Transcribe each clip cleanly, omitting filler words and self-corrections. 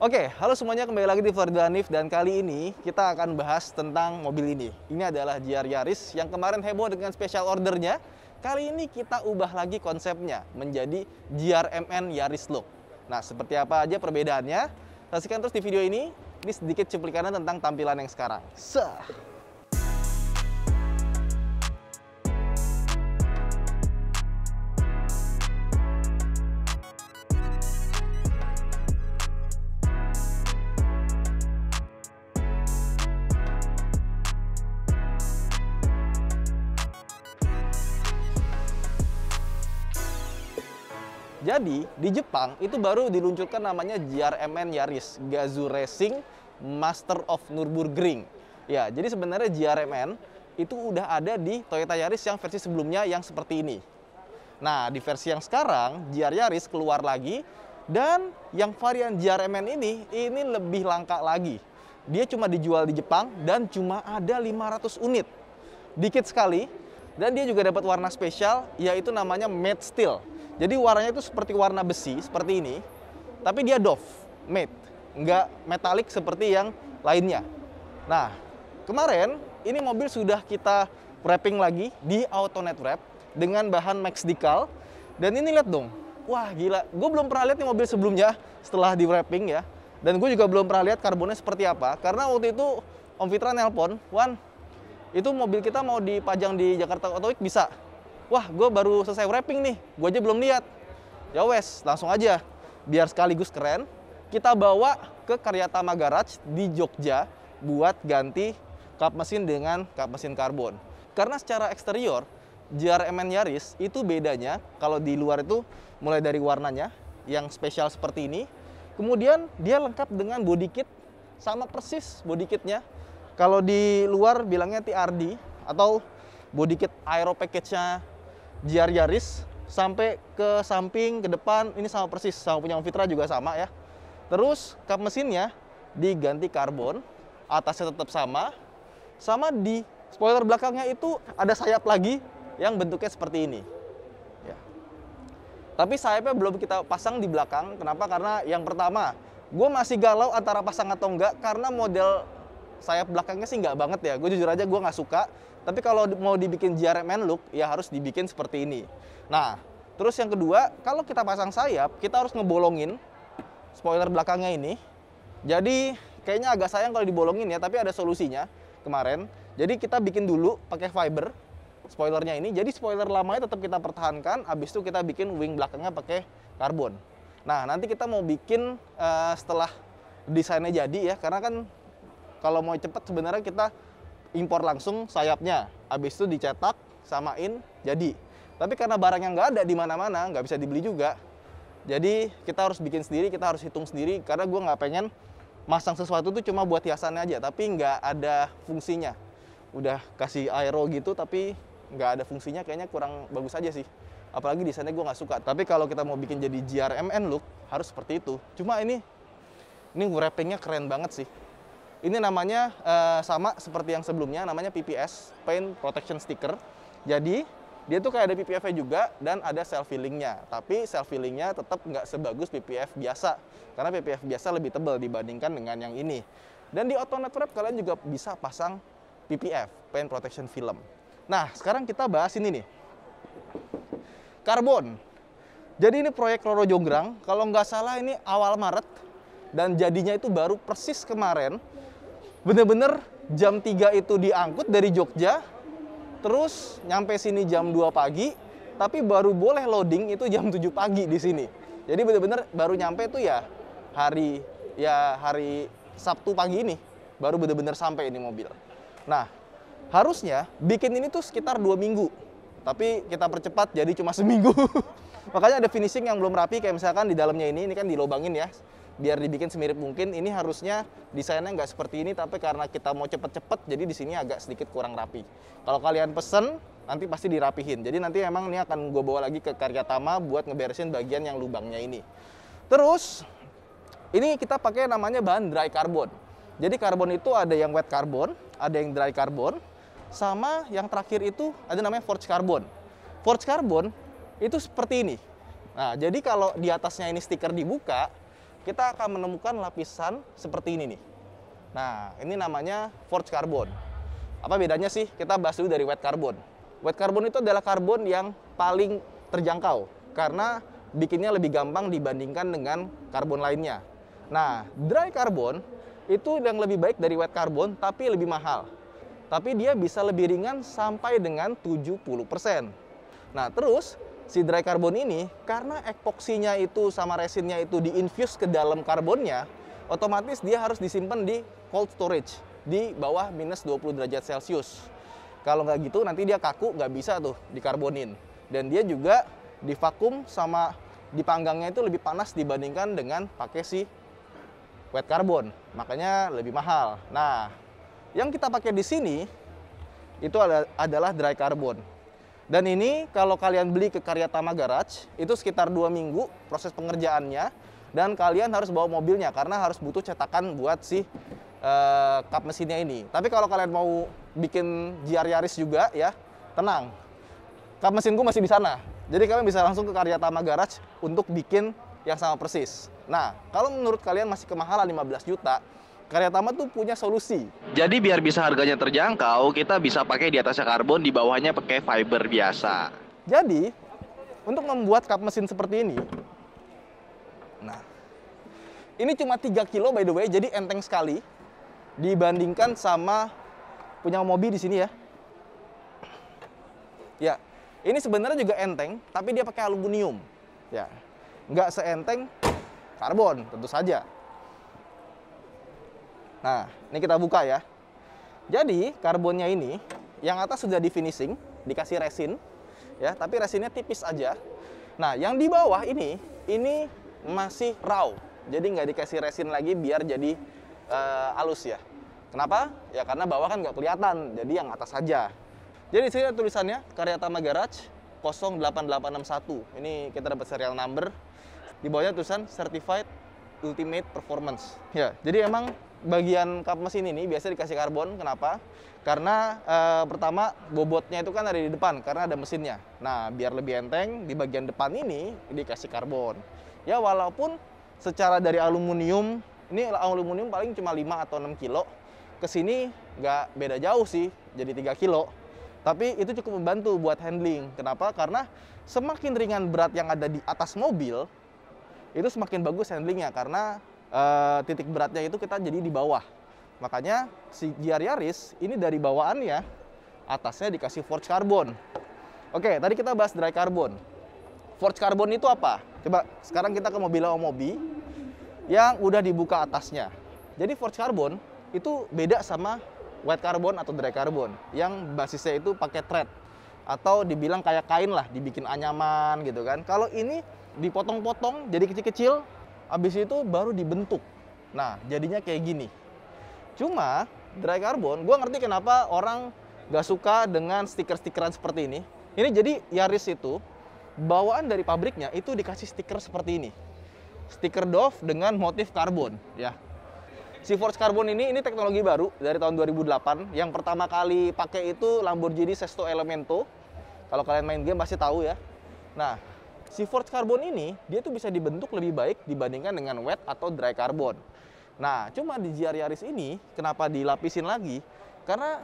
Oke, halo semuanya, kembali lagi di Florida Hanif dan kali ini kita akan bahas tentang mobil ini. Ini adalah GR Yaris yang kemarin heboh dengan special ordernya. Kali ini kita ubah lagi konsepnya menjadi GR-MN Yaris Look. Nah, seperti apa aja perbedaannya? Saksikan terus di video ini. Ini sedikit cuplikannya tentang tampilan yang sekarang. Jadi, di Jepang itu baru diluncurkan namanya GR-MN Yaris, Gazoo Racing Master of Nürburgring. Ya, jadi sebenarnya GR-MN itu udah ada di Toyota Yaris yang versi sebelumnya yang seperti ini. Nah, di versi yang sekarang, GR Yaris keluar lagi, dan yang varian GR-MN ini lebih langka lagi. Dia cuma dijual di Jepang dan cuma ada 500 unit. Dikit sekali, dan dia juga dapat warna spesial, yaitu namanya matte steel. Jadi warnanya itu seperti warna besi, seperti ini. Tapi dia doff, matte. Nggak metalik seperti yang lainnya. Nah, kemarin ini mobil sudah kita wrapping lagi di AutoNet Wrap dengan bahan Max Decal. Dan ini lihat dong, wah gila. Gue belum pernah lihat nih mobil sebelumnya setelah di wrapping ya. Dan gue juga belum pernah lihat karbonnya seperti apa. Karena waktu itu Om Fitra nelpon, Wan, itu mobil kita mau dipajang di Jakarta Auto Week bisa? Wah, gue baru selesai wrapping nih, gue aja belum lihat. Ya wes, langsung aja. Biar sekaligus keren, kita bawa ke Karyatama Garage di Jogja buat ganti kap mesin dengan kap mesin karbon. Karena secara eksterior, GR-MN Yaris itu bedanya, kalau di luar itu mulai dari warnanya yang spesial seperti ini. Kemudian dia lengkap dengan body kit, sama persis body kitnya. Kalau di luar bilangnya TRD atau body kit aero package-nya GR Yaris, sampai ke samping, ke depan, ini sama persis, sama punya Om Fitra juga sama ya. Terus kap mesinnya diganti karbon, atasnya tetap sama di spoiler belakangnya itu ada sayap lagi yang bentuknya seperti ini. Ya. Tapi sayapnya belum kita pasang di belakang, kenapa? Karena yang pertama, gue masih galau antara pasang atau enggak, karena model sayap belakangnya sih nggak banget ya. Gue jujur aja gue nggak suka. Tapi kalau mau dibikin GR-MN look, ya harus dibikin seperti ini. Nah, terus yang kedua, kalau kita pasang sayap, kita harus ngebolongin spoiler belakangnya ini. Jadi, kayaknya agak sayang kalau dibolongin ya, tapi ada solusinya kemarin. Jadi, kita bikin dulu pakai fiber spoilernya ini. Jadi, spoiler lamanya tetap kita pertahankan, habis itu kita bikin wing belakangnya pakai karbon. Nah, nanti kita mau bikin setelah desainnya jadi ya, karena kan kalau mau cepet sebenarnya kita impor langsung sayapnya, habis itu dicetak, samain, jadi. Tapi karena barang yang nggak ada di mana-mana, nggak bisa dibeli juga. Jadi kita harus bikin sendiri, kita harus hitung sendiri, karena gue nggak pengen masang sesuatu tuh cuma buat hiasannya aja, tapi nggak ada fungsinya. Udah kasih aero gitu, tapi nggak ada fungsinya, kayaknya kurang bagus aja sih. Apalagi desainnya gue nggak suka. Tapi kalau kita mau bikin jadi GR-MN look, harus seperti itu. Cuma ini wrappingnya keren banget sih. Ini namanya sama seperti yang sebelumnya, namanya PPS, Paint Protection Sticker. Jadi, dia tuh kayak ada PPF-nya juga dan ada self-fillingnya. Tapi self-fillingnya tetap nggak sebagus PPF biasa. Karena PPF biasa lebih tebal dibandingkan dengan yang ini. Dan di AutoNet Wrap kalian juga bisa pasang PPF, Paint Protection Film. Nah, sekarang kita bahas ini nih. Karbon. Jadi ini proyek Roro Jonggrang, kalau nggak salah ini awal Maret. Dan jadinya itu baru persis kemarin. Bener-bener jam 3 itu diangkut dari Jogja, terus nyampe sini jam 2 pagi, tapi baru boleh loading itu jam 7 pagi di sini. Jadi bener-bener baru nyampe itu ya hari Sabtu pagi ini, baru bener-bener sampai ini mobil. Nah, harusnya bikin ini tuh sekitar 2 minggu, tapi kita percepat jadi cuma seminggu. Makanya ada finishing yang belum rapi, kayak misalkan di dalamnya ini kan dilobangin ya. Biar dibikin semirip mungkin. Ini harusnya desainnya nggak seperti ini, tapi karena kita mau cepet-cepet, jadi di sini agak sedikit kurang rapi. Kalau kalian pesen, nanti pasti dirapihin. Jadi nanti emang ini akan gue bawa lagi ke Karyatama buat ngeberesin bagian yang lubangnya ini. Terus, ini kita pakai namanya bahan dry carbon. Jadi karbon itu ada yang wet carbon, ada yang dry carbon, sama yang terakhir itu ada namanya forged carbon. Forged carbon itu seperti ini. Nah, jadi kalau di atasnya ini stiker dibuka, kita akan menemukan lapisan seperti ini nih. Nah, ini namanya forged carbon. Apa bedanya sih? Kita bahas dulu dari wet carbon. Wet carbon itu adalah karbon yang paling terjangkau karena bikinnya lebih gampang dibandingkan dengan karbon lainnya. Nah, dry carbon itu yang lebih baik dari wet carbon tapi lebih mahal. Tapi dia bisa lebih ringan sampai dengan 70%. Nah, terus si dry carbon ini karena epoksinya itu sama resinnya itu diinfuse ke dalam karbonnya, otomatis dia harus disimpan di cold storage di bawah minus 20 derajat Celcius. Kalau nggak gitu nanti dia kaku, nggak bisa tuh dikarbonin. Dan dia juga divakum sama dipanggangnya itu lebih panas dibandingkan dengan pakai si wet carbon. Makanya lebih mahal. Nah, yang kita pakai di sini itu adalah dry carbon. Dan ini kalau kalian beli ke Karyatama Garage, itu sekitar 2 minggu proses pengerjaannya. Dan kalian harus bawa mobilnya karena harus butuh cetakan buat si kap mesinnya ini. Tapi kalau kalian mau bikin GR Yaris juga ya, tenang. Kap mesinku masih di sana. Jadi kalian bisa langsung ke Karyatama Garage untuk bikin yang sama persis. Nah, kalau menurut kalian masih kemahalan 15 juta, Karyatama tuh punya solusi. Jadi biar bisa harganya terjangkau, kita bisa pakai di atasnya karbon, di bawahnya pakai fiber biasa. Jadi, untuk membuat kap mesin seperti ini, nah, ini cuma 3 kilo by the way, jadi enteng sekali dibandingkan sama punya mobil di sini ya. Ya, ini sebenarnya juga enteng, tapi dia pakai aluminium. Ya, nggak seenteng karbon, tentu saja. Nah, ini kita buka ya. Jadi, karbonnya ini, yang atas sudah di finishing, dikasih resin, ya, tapi resinnya tipis aja. Nah, yang di bawah ini masih raw. Jadi nggak dikasih resin lagi biar jadi halus ya. Kenapa? Ya karena bawah kan nggak kelihatan, jadi yang atas saja. Jadi di sini ada tulisannya Karyatama Garage 08861. Ini kita dapat serial number. Di bawahnya tulisan Certified Ultimate Performance. Ya, jadi emang bagian kap mesin ini biasa dikasih karbon. Kenapa? Karena pertama bobotnya itu kan ada di depan karena ada mesinnya. Nah, biar lebih enteng di bagian depan ini dikasih karbon. Ya walaupun secara dari aluminium, ini aluminium paling cuma 5 atau 6 kilo. Kesini nggak beda jauh sih, jadi 3 kilo. Tapi itu cukup membantu buat handling. Kenapa? Karena semakin ringan berat yang ada di atas mobil, itu semakin bagus handlingnya. Karena titik beratnya itu kita jadi di bawah. Makanya si GR Yaris ini dari bawaannya, atasnya dikasih forged carbon. Oke, tadi kita bahas dry carbon. Forged carbon itu apa? Coba sekarang kita ke mobil Omobi yang udah dibuka atasnya. Jadi forged carbon itu beda sama wet carbon atau dry carbon yang basisnya itu pakai thread atau dibilang kayak kain lah, dibikin anyaman gitu kan. Kalau ini dipotong-potong jadi kecil-kecil, habis itu baru dibentuk. Nah, jadinya kayak gini. Cuma dry carbon, gue ngerti kenapa orang gak suka dengan stiker-stikeran seperti ini. Ini jadi Yaris itu bawaan dari pabriknya itu dikasih stiker seperti ini. Stiker Dove dengan motif karbon ya. Si forged carbon ini teknologi baru dari tahun 2008. Yang pertama kali pakai itu Lamborghini Sesto Elemento. Kalau kalian main game pasti tahu ya. Nah, si forged carbon ini dia tuh bisa dibentuk lebih baik dibandingkan dengan wet atau dry carbon. Nah, cuma di GR Yaris ini kenapa dilapisin lagi? Karena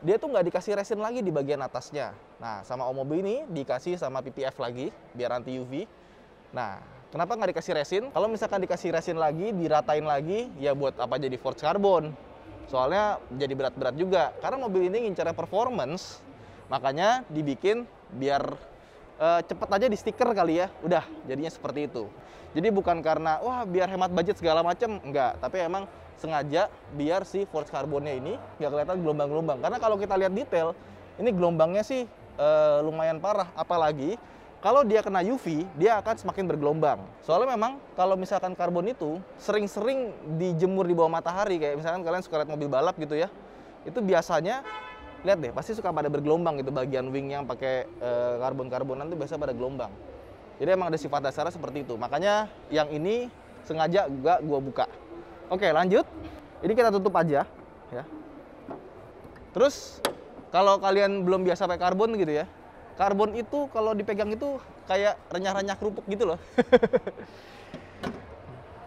dia tuh nggak dikasih resin lagi di bagian atasnya. Nah, sama Omobi ini dikasih sama PPF lagi biar anti UV. Nah, kenapa nggak dikasih resin? Kalau misalkan dikasih resin lagi, diratain lagi, ya buat apa jadi forged carbon? Soalnya jadi berat-berat juga. Karena mobil ini ngincarnya performance, makanya dibikin biar cepet aja di stiker kali ya. Udah, jadinya seperti itu. Jadi bukan karena, wah biar hemat budget segala macam, enggak. Tapi emang sengaja biar si forged carbonnya ini nggak kelihatan gelombang-gelombang. Karena kalau kita lihat detail, ini gelombangnya sih lumayan parah. Apalagi kalau dia kena UV, dia akan semakin bergelombang. Soalnya memang kalau misalkan karbon itu sering-sering dijemur di bawah matahari, kayak misalkan kalian suka lihat mobil balap gitu ya, itu biasanya, lihat deh, pasti suka pada bergelombang gitu, bagian wing yang pakai karbon-karbonan itu biasa pada gelombang. Jadi emang ada sifat dasarnya seperti itu. Makanya yang ini sengaja gak gua buka. Oke, lanjut. Ini kita tutup aja ya. Terus kalau kalian belum biasa pakai karbon gitu ya, karbon itu kalau dipegang itu kayak renyah-renyah kerupuk gitu loh.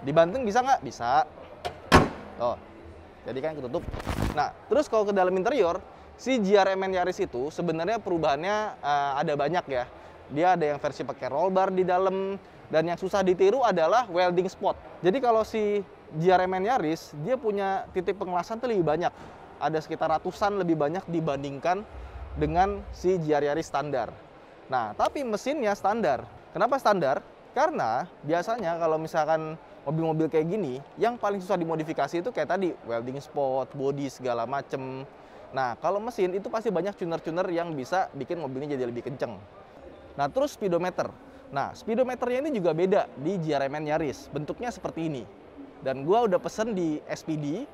Dibanting bisa nggak? Bisa. Tuh, jadi kan ketutup. Nah, terus kalau ke dalam interior, si GR-MN Yaris itu sebenarnya perubahannya ada banyak ya. Dia ada yang versi pakai roll bar di dalam, dan yang susah ditiru adalah welding spot. Jadi kalau si GR-MN Yaris, dia punya titik pengelasan tuh lebih banyak. Ada sekitar ratusan lebih banyak dibandingkan dengan si GR Yaris standar. Nah, tapi mesinnya standar. Kenapa standar? Karena biasanya kalau misalkan mobil-mobil kayak gini, yang paling susah dimodifikasi itu kayak tadi, welding spot, body, segala macem. Nah, kalau mesin itu pasti banyak tuner-tuner yang bisa bikin mobilnya jadi lebih kenceng. Nah, terus speedometer. Nah, speedometernya ini juga beda di GR-MN Yaris. Bentuknya seperti ini. Dan gua udah pesen di SPD,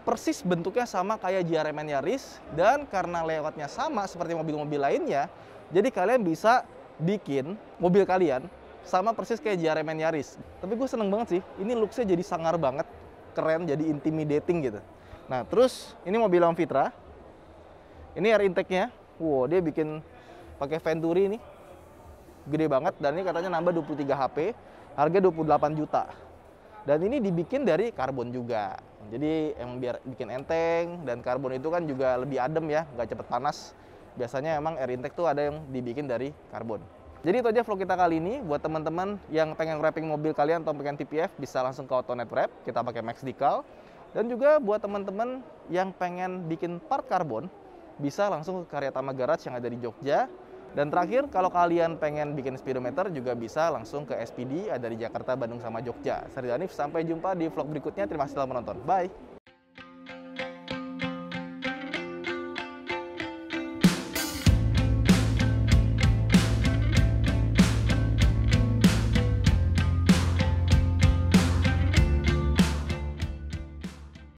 persis bentuknya sama kayak GR-MN Yaris, dan karena layoutnya sama seperti mobil-mobil lainnya, jadi kalian bisa bikin mobil kalian sama persis kayak GR-MN Yaris. Tapi gue seneng banget sih, ini looks-nya jadi sangar banget, keren, jadi intimidating gitu. Nah, terus ini mobil Amfitra. Ini air intake-nya, wow, dia bikin pakai Venturi nih, gede banget, dan ini katanya nambah 23 HP, harga 28 juta. Dan ini dibikin dari karbon juga. Jadi emang biar bikin enteng, dan karbon itu kan juga lebih adem ya, nggak cepet panas. Biasanya emang air intake tuh ada yang dibikin dari karbon. Jadi itu aja vlog kita kali ini. Buat teman-teman yang pengen wrapping mobil kalian atau pengen TPF, bisa langsung ke AutoNet Wrap. Kita pakai Max Decal. Dan juga buat teman-teman yang pengen bikin part karbon, bisa langsung ke Karyatama Garage yang ada di Jogja. Dan terakhir, kalau kalian pengen bikin speedometer, juga bisa langsung ke SPD, ada di Jakarta, Bandung, sama Jogja. Saya Ridho Hanif, sampai jumpa di vlog berikutnya. Terima kasih telah menonton. Bye!